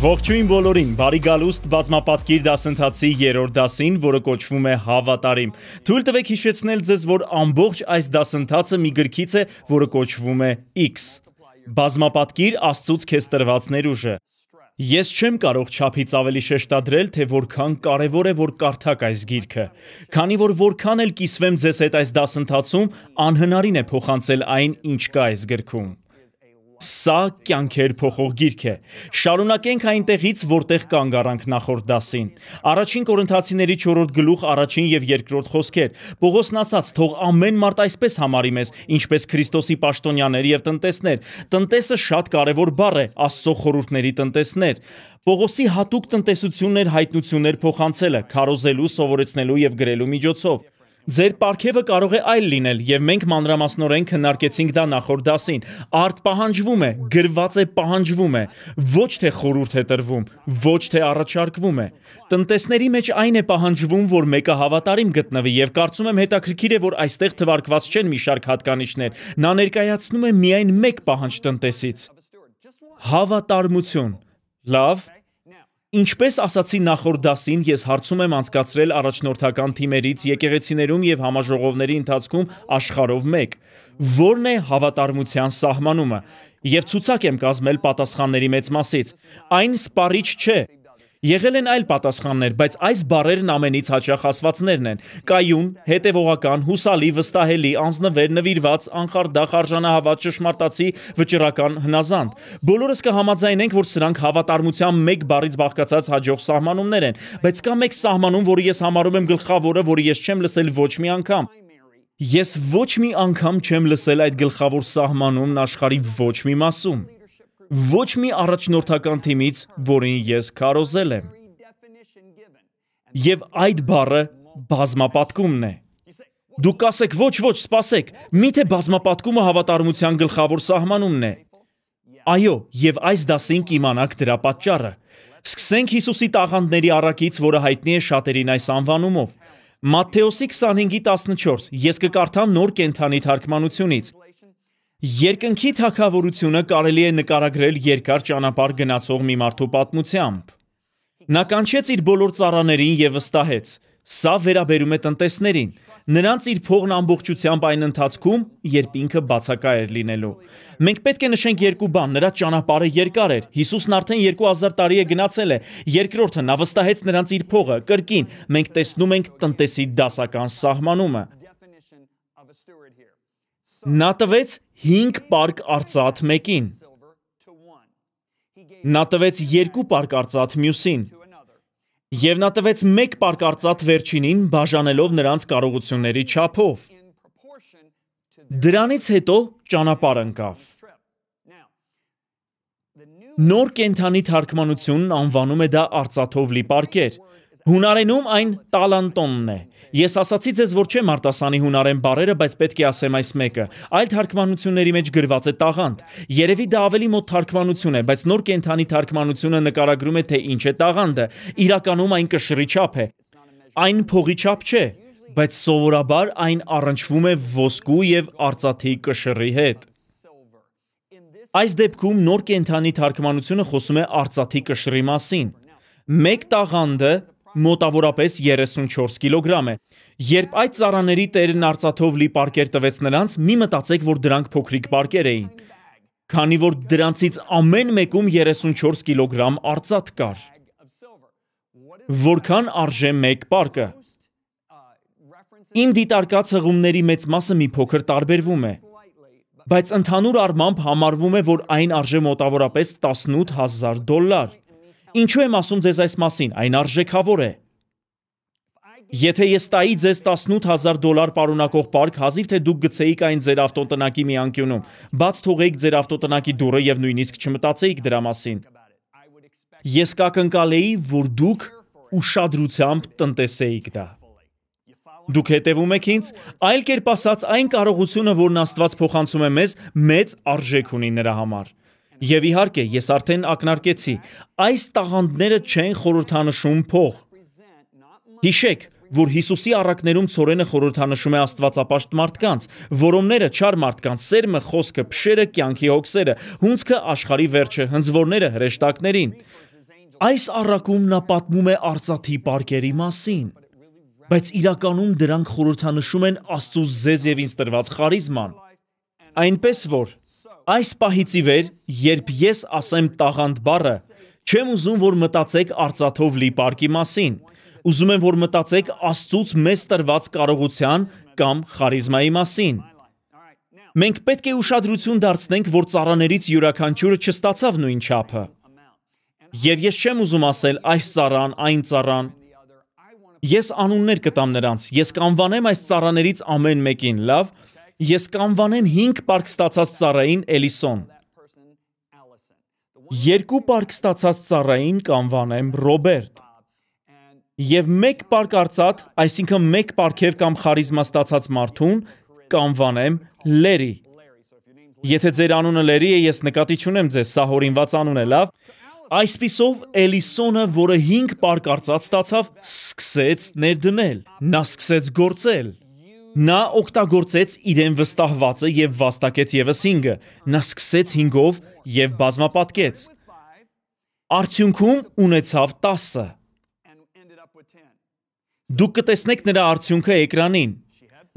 Ողջույն բոլորին, բարի գալուստ բազմապատկիր դասընթացի երրորդ դասին, որը կոչվում է Հավատարիմ։ Թույլ տվեք հիշեցնել ձեզ, որ ամբողջ այս դասընթացը մի գրքից է, որը կոչվում է X։ Բազմապատկիր Աստծուց քեզ տրված ներուժը։ Ես չեմ կարող չափից ավելի շեշտադրել, թե որքան կարևոր է, որ կարդաք այս գիրքը, քանի որ որքան էլ կիսվեմ ձեզ հետ այս դասընթացում, անհնարին է փոխանցել այն, ինչ կա այս գրքում։ Սա կյանքեր փոխող գիրք է։ Շարունակենք այնտեղից, որտեղ կանգ առանք նախորդ դասին։ Առաջին Կորինթացիների 4-րդ գլուխ առաջին եւ երկրորդ խոսքեր։ Պողոսն ասաց. «Թող ամեն մարդ այսպես համարի մեզ, ինչպես Քրիստոսի պաշտոնյաներ եւ տնտեսներ»։ Տնտեսը շատ կարևոր բառ է, Աստծո խորհուրդների տնտեսներ։ Պողոսի հատուկ տնտեսությունն էր հայտնություններ փոխանցելը, քարոզելու, սովորեցնելու եւ գրելու միջոցով։ Ձեր պարգևը կարող է այլ լինել, եւ մենք մանրամասնորեն քննարկեցինք դա նախորդ դասին։ Արդ պահանջվում է, գրված է պահանջվում է, ոչ թե խորհուրդ է տրվում, ոչ թե առաջարկվում է։ Տնտեսների մեջ այն է պահանջվում, որ մեկը հավատարիմ գտնվի, եւ կարծում եմ հետաքրքիր է, որ այստեղ թվարկված չեն մի շարք հատկանիշներ։ Նա ներկայացնում է միայն մեկ պահանջ տնտեսից։ Հավատարմություն։ Լավ։ Ինչպես ասացի նախորդ դասին, ես հարցում եմ անցկացրել առաջնորդական թիմերից եկեղեցիներում եւ համաժողովների ընթացքում աշխարհով մեկ։ Որն է հավատարմության սահմանումը։ Եվ ցուցակ եմ կազմել պատասխանների մեծ մասից։ Այն սպառիչ չէ։ Եղել են այլ պատասխաններ, բայց այս բառերն ամենից հաճախ ասվածներն են։ Կայուն, հետևողական, հուսալի, վստահելի, անձնվեր, նվիրված, անխարդախ, արժանահավատ, ճշմարտացի, վճռական, հնազանդ։ Բոլորս կհամաձայնենք, որ սրանք հավատարմության մեկ բառից բաղկացած հաջող սահմանումներ են, բայց կա մեկ սահմանում, որը ես համարում եմ գլխավորը, որը ես չեմ լսել ոչ մի անգամ։ Ես ոչ մի անգամ չեմ լսել այդ գլխավոր սահմանումն աշխարհի ոչ մի մասում։ Ոչ մի առաջնորդական թիմից, որին ես քարոզել եմ։ Եվ այդ բառը բազմապատկումն է։ Դուք կասեք, ոչ, սպասեք, միթե բազմապատկումը հավատարմության գլխավոր սահմանումն է։ Այո, եւ այս դասին կիմանաք դրա պատճառը։ Սկսենք Հիսուսի տաղանդների առակից, որը հայտնի է շատերին այս անվանումով։ Մատթեոսի 25:14, ես կկարդամ նոր կենդանի թարգմանությունից։ Երկնքի թագավորությունը կարելի է նկարագրել երկար ճանապարհ գնացող մի մարդու պատմությամբ։ Նա կանչեց իր բոլոր ծառաներին եւ վստահեց. Սա վերաբերում է տնտեսներին։ Նրանց իր փողն ամբողջությամբ այն ընթացքում, երբ ինքը բացակա էր լինելու։ Մենք պետք է նշենք երկու բան. նրա ճանապարհը երկար էր։ Հիսուսն արդեն 2000 տարի է գնացել է։ Երկրորդը, նա վստահեց նրանց իր փողը։ Կրկին, մենք տեսնում ենք տնտեսի դասական սահմանումը։ Նա տվեց 5 պարկ արծաթ մեկին։ Նա տվեց 2 պարկ արծաթ մյուսին։ Եվ նա տվեց 1 պարկ արծաթ վերջինին, բաժանելով նրանց կարողությունների չափով։ Դրանից հետո ճանապարհ ընկավ։ Նոր կենդանի թարգմանությունն անվանում է դա արծաթով լի պարկեր։ Հունարենում այն տալանտոնն է։ Ես ասացի ձեզ, որ չեմ արտասանի հունարեն բառերը, բայց պետք է ասեմ այս մեկը։ Այլ թարգմանությունների մեջ գրված է տաղանդ։ Երևի դա ավելի մոտ թարգմանություն է, բայց նոր կենդանի թարգմանությունը նկարագրում է, թե ինչ է տաղանդը։ Իրականում այն կշռի չափ է։ Այն փողի չափ չէ, բայց սովորաբար այն առնչվում է ոսկու եւ արծաթի կշռի հետ։ Այս դեպքում նոր կենդանի թարգմանությունը խոսում է արծաթի կշռի մասին։ Մեկ տաղանդը մոտավորապես 34 կիլոգրամ է։ Երբ այդ ծառաների տերն արծաթով լի պարկեր տվեց նրանց, մի մտածեք, որ դրանք փոքրիկ պարկեր էին, քանի որ դրանցից ամեն մեկում 34 կիլոգրամ արծաթ կար։ Որքան արժե մեկ պարկը։ Իմ դիտարկած հղումների մեծ մասը մի փոքր տարբերվում է, բայց ընդհանուր առմամբ համարվում է, որ այն արժե մոտավորապես $18,000։ Ինչու եմ ասում ձեզ այս մասին, այն արժեքավոր է։ Եթե ես տայի ձեզ $18,000 պարունակող պարկ, հազիվ թե դուք գցեիք այն ձեր ավտոտնակի մի անկյունում, բաց թողեիք ձեր ավտոտնակի դուռը եւ նույնիսկ չմտածեիք դրա մասին։ Ես կակնկալեի, որ դուք ուշադրությամբ տնտեսեիք դա։ Դուք հետևում եք ինձ, այլ կերպ ասած, այն կարողությունը, որն Աստված փոխանցում է մեզ, մեծ արժեք ունի նրա համար։ Եվ իհարկե, ես արդեն ակնարկեցի, այս տաղանդները չեն խորհրդանշում փող։ Հիշեք, որ Հիսուսի առակներում ցորենը խորհրդանշում է աստվածապաշտ մարդկանց, որոմները չար մարդկանց, սերմը, խոսքը, փշերը, կյանքի հոգսերը, հունձքը, աշխարհի վերջը, հնձվորները, հրեշտակներին։ Այս առակում նա պատմում է արծաթի պարկերի մասին, բայց իրականում դրանք խորհրդանշում են Աստծուց ձեզ եւ ինձ տրված խարիզման։ Այնպես որ այս պահից ի վեր, երբ ես ասեմ տաղանդ բառը, չեմ ուզում, որ մտածեք արծաթով լի պարկի մասին։ Ուզում եմ, որ մտածեք Աստծուց մեզ տրված կարողության կամ խարիզմայի մասին։ Մենք պետք է ուշադրություն դարձնենք, որ ծառաներից յուրաքանչյուրը չստացավ նույն չափը։ Եվ ես չեմ ուզում ասել այս ծառան, այն ծառան։ Ես անուններ կտամ նրանց, ես կանվանեմ այս ծառաներից ամեն մեկին, լավ, ես կանվանեմ 5 պարկ ստացած ծառային Էլիսոն։ 2 պարկ ստացած ծառային կանվանեմ Ռոբերտ։ Եվ 1 պարկ արծաթ, այսինքն 1 պարքև կամ խարիզմա ստացած մարդուն կանվանեմ Լերի։ Եթե ձեր անունը Լերի է, ես նկատի չունեմ ձեզ, սա հորինված անուն է, լավ։ Այսպիսով Էլիսոնը, որը 5 պարկ արծաթ ստացավ, սկսեց ներդնել, նա սկսեց գործել։ Նա օգտագործեց իրեն վստահվածը եւ վաստակեց եւս 5-ը, նա սկսեց 5-ով եւ բազմապատկեց։ Արդյունքում ունեցավ 10-ը։ Դուք կտեսնեք նրա արդյունքը էկրանին։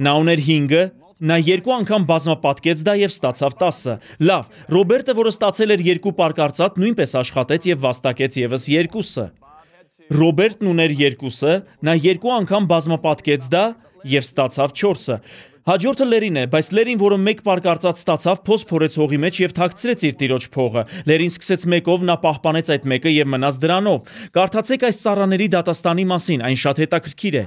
Նա ուներ 5-ը, նա 2 անգամ բազմապատկեց դա եւ ստացավ 10-ը։ Լավ, Ռոբերտը, որը ստացել էր 2 պարկ արծաթ, նույնպես աշխատեց եւ վաստակեց եւս 2-ը։ Ռոբերտն ուներ 2-ը, նա 2 անգամ բազմապատկեց դա եւ ստացավ 4-ը։ Հաջորդը Լերին է, բայց Լերին, որը 1 պարկ արծաթ ստացավ, փոս փորեց հողի մեջ եւ թաքցրեց իր տիրոջ փողը։ Լերին սկսեց 1-ով, նա պահպանեց այդ 1-ը եւ մնաց դրանով։ Կարդացեք այս ծառաների դատաստանի մասին, այն շատ հետաքրքիր է։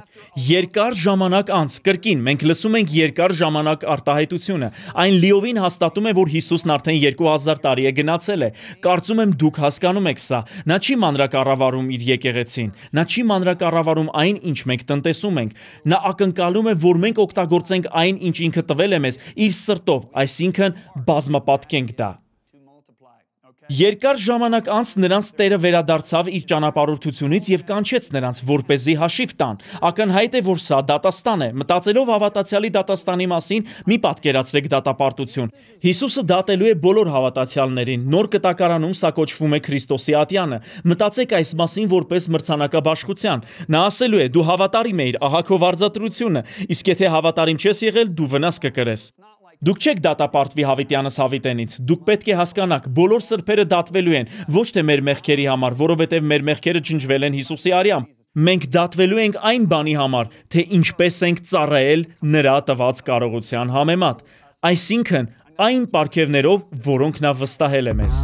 Երկար ժամանակ անց, կրկին, մենք լսում ենք երկար ժամանակ արտահայտությունը։ Այն լիովին հաստատում է, որ Հիսուսն արդեն 2000 տարի է գնացել է։ Կարծում եմ դուք հասկանում եք սա։ Նա չի մանրակառավարում իր եկեղեցին։ Նա չի մանրակառավարում այն, ինչ մենք տնտեսում ենք։ Նա ակնկալում է, որ մենք օգտագործենք այն, ինչ ինքը տվել է մեզ իր սրտով, այսինքն բազմապատկենք դա։ Երկար ժամանակ անց նրանց Տերը վերադարձավ իր ճանապարհորդությունից եւ կանչեց նրանց, որպեսզի հաշիվ տան։ Ակնհայտ է, որ սա դատաստան է։ Մտածելով հավատացյալի դատաստանի մասին, մի պատկերացրեք դատապարտություն։ Հիսուսը դատելու է բոլոր հավատացյալներին։ Նոր կտակարանում սա կոչվում է Քրիստոսի ատյանը։ Մտածեք այս մասին որպես մրցանակաբաշխության։ Նա ասելու է. դու հավատարիմ ես, ահա քո վարձատրությունը, իսկ եթե հավատարիմ չես եղել, դու վնաս կկրես։ Դուք չեք դատապարտվի հավիտյանս հավիտենից։ Դուք պետք է հասկանաք, բոլոր սրբերը դատվելու են, ոչ թե մեր մեղքերի համար, որովհետև մեր մեղքերը ջնջվել են Հիսուսի արյամբ։ Մենք դատվելու ենք այն բանի համար, թե ինչպես ենք ծառայել նրա տված կարողության համեմատ, այսինքն այն պարգևներով, որոնք նա վստահել է մեզ։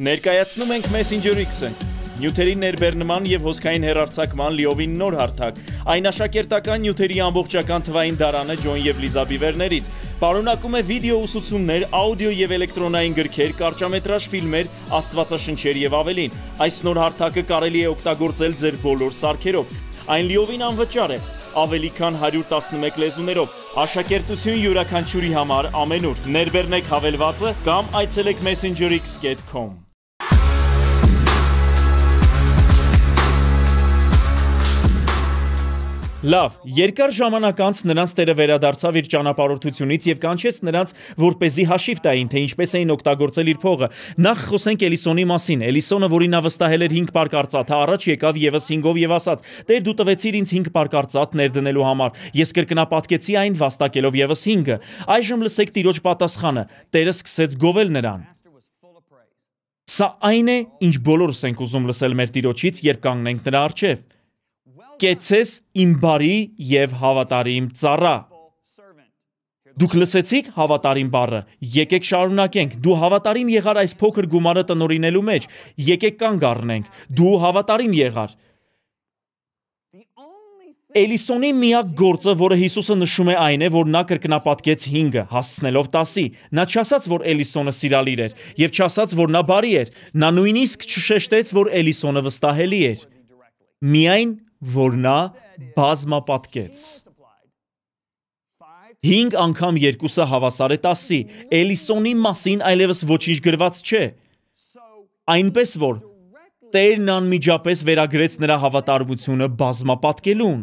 Ներկայացնում ենք Messenger X-ը։ Նյութերի ներբեռնման եւ հոսքային հեռարձակման լիովին նոր հարթակ։ Այն աշակերտական նյութերի ամբողջական թվային դարանը Ջոն եւ Լիզա Բիվերներից։ Պարունակում է վիդեո ուսուցումներ, աուդիո եւ էլեկտրոնային գրքեր, կարճամետրաժ ֆիլմեր, աստվածաշնչեր եւ ավելին։ Այս նոր հարթակը կարելի է օգտագործել ձեր բոլոր սարքերով։ Այն լիովին անվճար է, ավելի քան 111 լեզուներով։ Աշակերտություն յուրաքանչյուրի համար ամենուր։ Ներբեռնեք հավելվածը կամ այցելեք messengerx.com։ Լավ, երկար ժամանակ անց նրանց Տերը վերադարձավ իր ճանապարհորդությունից եւ կանչեց նրանց, որպեսզի հաշիվ տային, թե ինչպես էին օգտագործել իր փողը։ Նախ խոսենք Էլիսոնի մասին։ Էլիսոնը, որին նա վստահել էր 5 պարկ արծաթ, առաջ եկավ եւս 5-ով եւ ասաց. «Տեր, դու տվեցիր ինձ 5 պարկ արծաթ ներդնելու համար։ Ես կրկնապատկեցի այն վաստակելով եւս 5-ը»։ Այժմ լսեք Տիրոջ պատասխանը։ Տերը սկսեց գովել նրան։ Սա այն է, ինչ բոլորս ենք ուզում լսել մեր Տիրոջից, երբ կանգնենք նրա առջև։ Կեցես իմ բարի եւ հավատարիմ ծառա։ Դուք լսեցիք հավատարիմ բառը։ Եկեք շարունակենք։ Դու հավատարիմ եղար այս փոքր գումարը տնօրինելու մեջ։ Եկեք կանգ առնենք։ Դու հավատարիմ եղար։ Էլիսոնի միակ գործը, որը Հիսուսը նշում է, այն է, որ նա կրկնապատկեց 5-ը, հասցնելով 10-ի։ Նա չասաց, որ Էլիսոնը սիրալիր էր, եւ չասաց, որ նա բարի էր։ Նա նույնիսկ չշեշտեց, որ Էլիսոնը վստահելի էր։ Միայն որ նա բազմապատկեց։ 5 անգամ 2-ը հավասար է 10-ի։ Էլիսոնի մասին այլևս ոչինչ գրված չէ։ Այնպես որ Տերն անմիջապես վերագրեց նրա հավատարմությունը բազմապատկելուն։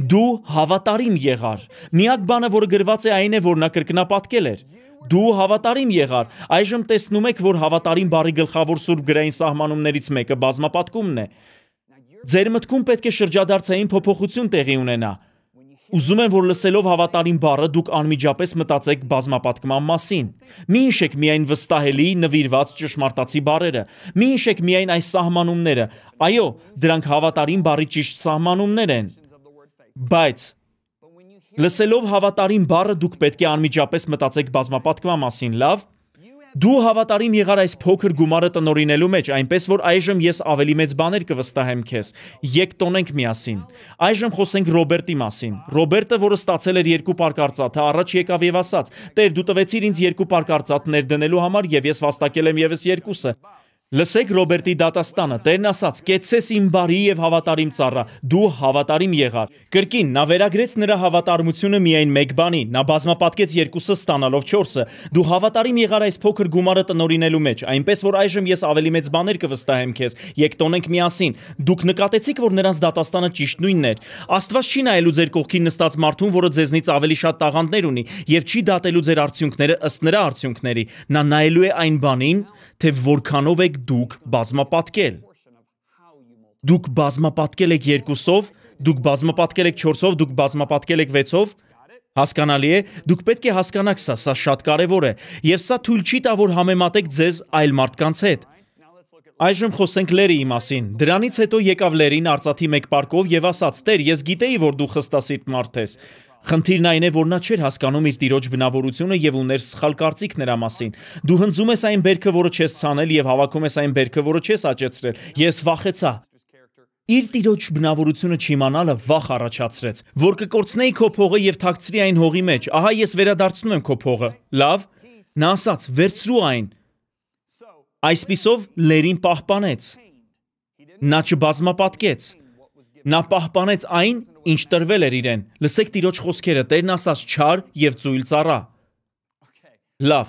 Դու հավատարիմ եղար։ Միակ բանը, որը գրված է, այն է, որ նա կրկնապատկել էր։ Դու հավատարիմ եղար, այժմ տեսնում եք, որ հավատարիմ բառի գլխավոր սուրբ գրային սահմանումներից մեկը բազմապատկումն է։ Ձեր մտքում պետք է շրջադարձային փոփոխություն տեղի ունենա։ Ուզում եմ, որ լսելով հավատարիմ բառը դուք անմիջապես մտածեք բազմապատկման մասին։ Մի հիշեք միայն վստահելի, նվիրված ճշմարտացի բառերը։ Մի հիշեք միայն այս սահմանումները։ Այո, դրանք հավատարիմ բառի ճիշտ սահմանումներ են։ Բայց լսելով հավատարիմ բառը դուք պետք է անմիջապես մտածեք բազմապատկման մասին, լավ։ Դու հավատարիմ եղար այս փոքր գումարը տնօրինելու մեջ, այնպես որ այժմ ես ավելի մեծ բաներ կվստահեմ քեզ։ Եկ տոնենք միասին։ Այժմ խոսենք Ռոբերտի մասին։ Ռոբերտը, որը ստացել էր 2 պարկ արծաթը, առաջ եկավ եւ ասաց. «Տեր, դու տվեցիր ինձ 2 պարկ արծաթ ներդնելու համար եւ ես վաստակել եմ եւս 2-ը»։ Լսեք Ռոբերտի դատաստանը։ Տերն ասաց. «Կեցցես իմ բարի եւ հավատարիմ ծառա, դու հավատարիմ եղար»։ Կրկին նա վերագրեց նրա հավատարմությունը միայն մեկ բանի, նա բազմապատկեց 2-ը ստանալով 4-ը։ Դու հավատարիմ եղար այս փոքր գումարը տնօրինելու մեջ, այնպես որ այժմ ես ավելի մեծ բաներ կվստահեմ քեզ։ Եկ տոնենք միասին։ Դուք նկատեցիք, որ նրանց դատաստանը ճիշտ նույնն էր։ Աստված չի նայելու ձեր կողքին նստած մարդուն, որը ձեզնից ավելի շատ տաղանդներ ունի, եւ չի դատելու ձեր արդյունքները ըստ նրա արդյունքների։ Նա նայելու է այն բանին, թե որքանով եք դուք բազմապատկել։ Դուք բազմապատկել եք 2-ով, դուք բազմապատկել եք 4-ով, դուք բազմապատկել եք 6-ով։ Հասկանալի է, դուք պետք է հասկանաք սա շատ կարևոր է, եւ սա թույլ չի տա, որ համեմատեք ձեզ այլ մարդկանց հետ։ Այժմ խոսենք Լերիի մասին։ Դրանից հետո եկավ Լերին արծաթի մեկ պարկով եւ ասաց. «Տեր, ես գիտեի, որ դու խստասիրտ մարդ ես»։ Խնդիրն այն է, որ նա չէր հասկանում իր տիրոջ բնավորությունը եւ ուներ սխալ կարծիք նրա մասին։ Դու հնձում ես այն բերքը, որը չես ցանել, եւ հավաքում ես այն բերքը, որը չես աճեցրել։ Ես վախեցա։ Իր տիրոջ բնավորությունը չիմանալը վախ առաջացրեց, որ կկորցնեի քո փողը եւ թաքցրի այն հողի մեջ։ Ահա ես վերադարձնում եմ քո փողը։ Լավ։ Նա ասաց. «Վերցրու այն»։ Այսպիսով Լերին պահպանեց։ Նա չբազմապատկեց։ Նա պահպանեց այն, ինչ տրվել էր իրեն։ Լսեք տիրոջ խոսքերը. Տերն ասաց. «Չար եւ ծույլ ծառա»։ Լավ։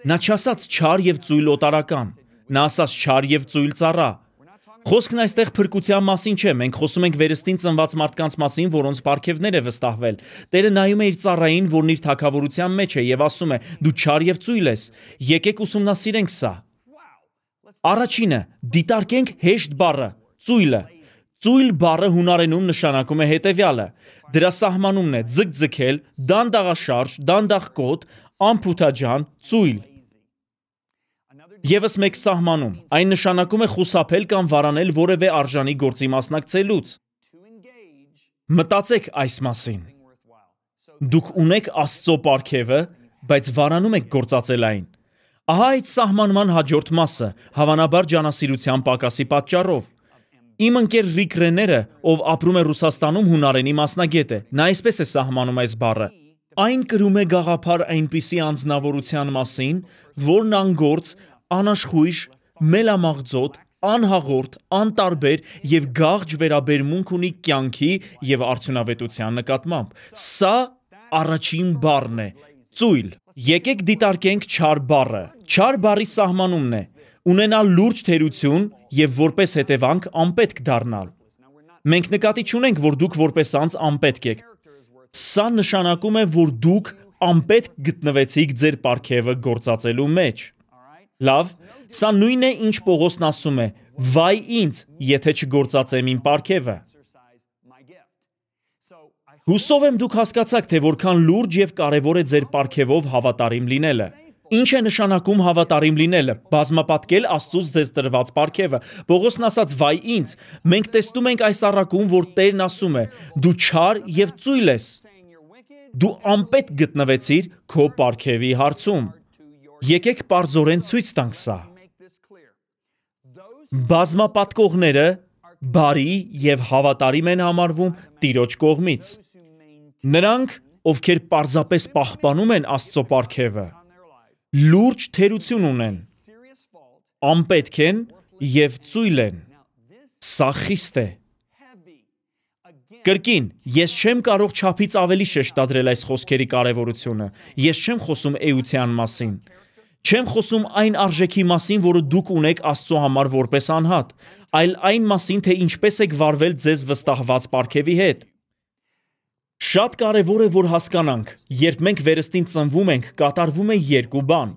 Նա չասաց չար եւ ծույլ օտարական։ Նա ասաց չար եւ ծույլ ծառա։ Խոսքն այստեղ փրկության մասին չէ, մենք խոսում ենք վերստին ծնված մարդկանց մասին, որոնց պարգևներ է վստահվել։ Տերը նայում է իր ծառային, որն իր թագավորության մեջ է, եւ ասում է. «Դու չար եւ ծույլ ես»։ Եկեք ուսումնասիրենք սա։ Առաջինը, դիտարկենք հեշտ բառը՝ ծույլը։ Ծույլ բառը հունարենում նշանակում է հետևյալը։ Դրա սահմանումն է ձգձգել, դանդաղաշարժ, դանդաղկոտ, անփութաջան, ծույլ։ Եվս մեկ սահմանում, այն նշանակում է խուսափել կամ վարանել որևէ արժանի գործի մասնակցելուց։ Մտածեք այս մասին։ Դուք ունեք Աստծո պարգևը, բայց վարանում եք գործածել այն։ Ահա այդ սահմանման հաջորդ մասը, հավանաբար ջանասիրության պակասի պատճառով։ Իմ ընկեր Ռիկ Ռեները, ով ապրում է Ռուսաստանում, հունարենի մասնագետ է, նա այսպես է սահմանում այս բառը. այն կրում է գաղափար այնպիսի անձնավորության մասին, որն անգործ, անաշխույժ, մելամաղձոտ, անհաղորդ, անտարբեր եւ գաղջ վերաբերմունք ունի կյանքի եւ արդյունավետության նկատմամբ։ Սա առաջին բառն է՝ ծույլ։ Եկեք դիտարկենք չար բառը։ Չար բառի սահմանումն է ունենալ լուրջ թերություն եւ որպես հետևանք անպետք դառնալ։ Մենք նկատի չունենք, որ դուք որպես անձ անպետք եք։ Սա նշանակում է, որ դուք անպետք գտնվեցիք ձեր պարգևը գործածելու մեջ։ Լավ, սա նույնն է, ինչ Պողոսն ասում է. «Վայ ինձ, եթե չգործածեմ իմ պարգևը»։ Հուսով եմ դուք հասկացաք, թե որքան լուրջ եւ կարեւոր է ձեր պարգևով հավատարիմ լինելը։ Ինչ է նշանակում հավատարիմ լինելը։ Բազմապատկել Աստծուց ձեզ տրված պարգևը։ Պողոսն ասաց. «Վայ ինձ»։ Մենք տեսնում ենք այս առակում, որ Տերն ասում է. «Դու չար եւ ծույլ ես»։ Դու անպետք գտնվեցիր քո պարգևի հարցում։ Եկեք պարզորեն ցույց տանք սա։ Բազմապատկողները բարի եւ հավատարիմ են համարվում Տիրոջ կողմից։ Նրանք, ովքեր պարզապես պահպանում են Աստծո պարգևը, լուրջ թերություն ունեն, անպետք են եւ ծույլ են։ Սա խիստ է։ Կրկին, ես չեմ կարող չափից ավելի շեշտադրել այս խոսքերի կարևորությունը։ Ես չեմ խոսում էության մասին։ Չեմ խոսում այն արժեքի մասին, որը դուք ունեք Աստծո համար որպես անհատ, այլ այն մասին, թե ինչպես եք վարվել ձեզ վստահված պարգևի հետ։ Շատ կարևոր է, որ հասկանանք, երբ մենք վերստին ծնվում ենք, կատարվում է երկու բան։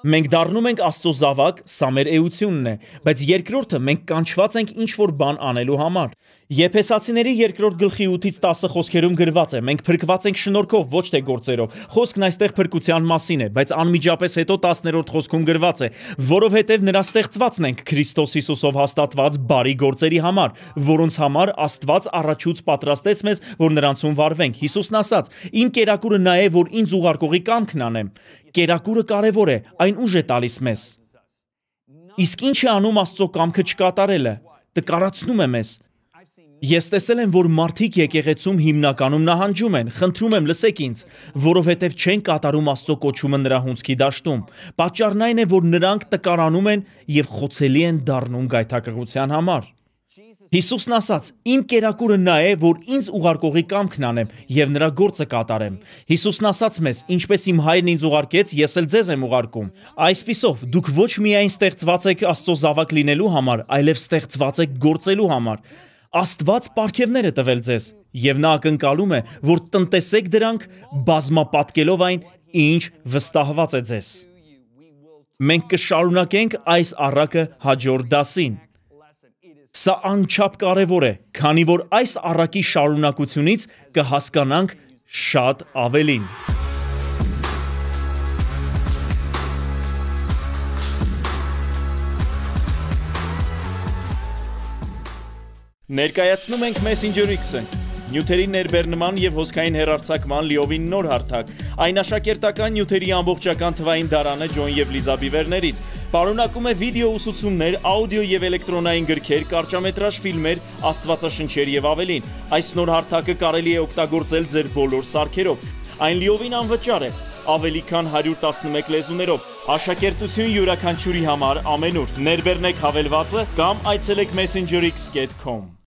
Մենք դառնում ենք Աստծո զավակ, սա մեր էությունն է, բայց երկրորդը մենք կանչված ենք ինչ-որ բան անելու համար։ Եփեսացիների 2-րդ գլխի 8-ից 10 խոսքերում գրված է. մենք փրկված ենք շնորհքով, ոչ թե գործերով։ Խոսքն այստեղ փրկության մասին է, բայց անմիջապես հետո 10-րդ խոսքում գրված է. որովհետև նրա ստեղծվածն ենք Քրիստոս Հիսուսով հաստատված բարի գործերի համար, որոնց համար Աստված առաջուց պատրաստեց մեզ, որ նրանցում վարվենք։ Հիսուսն ասաց. իմ կերակուրը նա է, որ ինձ ուղարկողի կամքն անեմ։ Կերակուրը կարևոր է, այն ուժ է տալիս մեզ։ Իսկ ինչ է անում Աստծո կամքը չկատարելը։ Տկարացնում է մեզ։ Ես տեսել եմ, որ մարդիկ եկեղեցում հիմնականում նահանջում են, խնդրում եմ լսեք ինձ, որովհետև չեն կատարում Աստծո կոչումը նրա հունձքի դաշտում։ Պատճառն այն է, որ նրանք տկարանում են եւ խոցելի են դառնում գայթակղության համար։ Հիսուսն ասաց. իմ կերակուրը նա է, որ ինձ ուղարկողի կամքն անեմ եւ նրա գործը կատարեմ։ Հիսուսն ասաց մեզ. ինչպես իմ հայրն ինձ ուղարկեց, ես էլ ձեզ եմ ուղարկում։ Այսպիսով, դուք ոչ միայն ստեղծված եք Աստծո զավակ լինելու համար, այլև ստեղծված եք գործելու համար։ Աստված պարգևներ է տվել ձեզ, եւ նա ակնկալում է, որ տնտեսեք դրանք, բազմապատկելով այն, ինչ վստահված է ձեզ։ Մենք կշարունակենք այս առակը հաջորդ դասին։ Սա անչափ կարևոր է, քանի որ այս առակի շարունակությունից կհասկանանք շատ ավելին։ Ներկայացնում ենք Messenger X-ը, նյութերի ներբեռնման եւ հոսքային հեռարձակման լիովին նոր հարթակ։ Այն աշակերտական նյութերի ամբողջական թվային դարանը Ջոն եւ Լիզա Բիվերներից։ Պարունակում է վիդեո ուսուցումներ, աուդիո եւ էլեկտրոնային գրքեր, կարճամետրաժ ֆիլմեր, աստվածաշնչեր եւ ավելին։ Այս նոր հարթակը կարելի է օգտագործել ձեր բոլոր սարքերով։ Այն լիովին անվճար է, ավելի քան 111 լեզուներով։ Աշակերտություն յուրաքանչյուրի համար ամենուր։ Ներբեռնեք հավելվածը կամ այցելեք messengerx.com